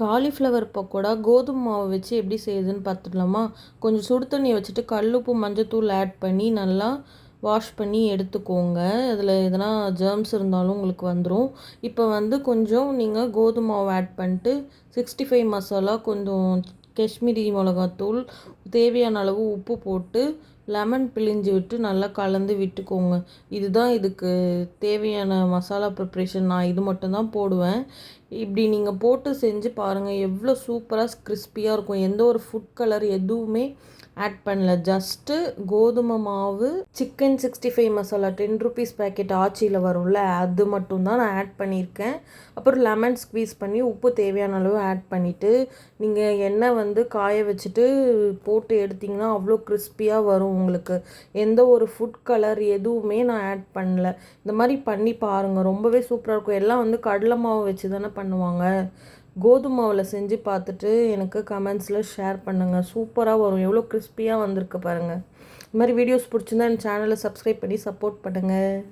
Cauliflower pakoda கோதுமை மாவு வச்சு எப்படி செய்யுதுன்னு பார்த்துடலாமா? கொஞ்சம் சுடு தண்ணி வச்சுட்டு கல்லுப்பு மஞ்சத்தூள் ஆட் பண்ணி நல்லா வாஷ் பண்ணி எடுத்துக்கோங்க. அதில் எதனா ஜெர்ம்ஸ் இருந்தாலும் உங்களுக்கு வந்துடும். இப்போ கொஞ்சம் நீங்கள் கோதுமை மாவு ஆட் பண்ணிட்டு 65 மசாலா, கொஞ்சம் காஷ்மீரி மிளகாத்தூள், தேவையான அளவு உப்பு போட்டு லெமன் பிழிஞ்சு விட்டு நல்லா கலந்து விட்டுக்கோங்க. இதுதான் இதுக்கு தேவையான மசாலா ப்ரிப்ரேஷன். நான் இது மட்டும்தான் போடுவேன். இப்படி நீங்கள் போட்டு செஞ்சு பாருங்கள், எவ்வளோ சூப்பராக கிறிஸ்பியாக இருக்கும். எந்த ஒரு ஃபுட் கலர் எதுவுமே ஆட் பண்ணல. ஜஸ்ட்டு கோதுமை மாவு, சிக்கன் 65 மசாலா 10 ருபீஸ் பேக்கெட் ஆச்சியில் வரும்ல, அது மட்டும்தான் நான் ஆட் பண்ணியிருக்கேன். அப்புறம் லெமன் ஸ்க்வீஸ் பண்ணி உப்பு தேவையான அளவு ஆட் பண்ணிவிட்டு நீங்கள் எண்ணெய் காய வச்சுட்டு போட்டு எடுத்திங்கன்னா அவ்வளோ கிறிஸ்பியாக வரும் உங்களுக்கு. எந்த ஒரு ஃபுட் கலர் எதுவுமே நான் ஆட் பண்ணல. இந்த மாதிரி பண்ணி பாருங்கள், ரொம்பவே சூப்பராக இருக்கும். எல்லாம் கடலை மாவு வச்சு தானே பண்ணுவாங்க. கோதுமை மாவில் செஞ்சு பார்த்துட்டு எனக்கு கமெண்ட்ஸில் ஷேர் பண்ணுங்கள். சூப்பராக வரும். எவ்வளோ கிறிஸ்பியாக வந்திருக்கு பாருங்கள். இந்த மாதிரி வீடியோஸ் பிடிச்சிருந்தா என் சேனலை சப்ஸ்கிரைப் பண்ணி சப்போர்ட் பண்ணுங்கள்.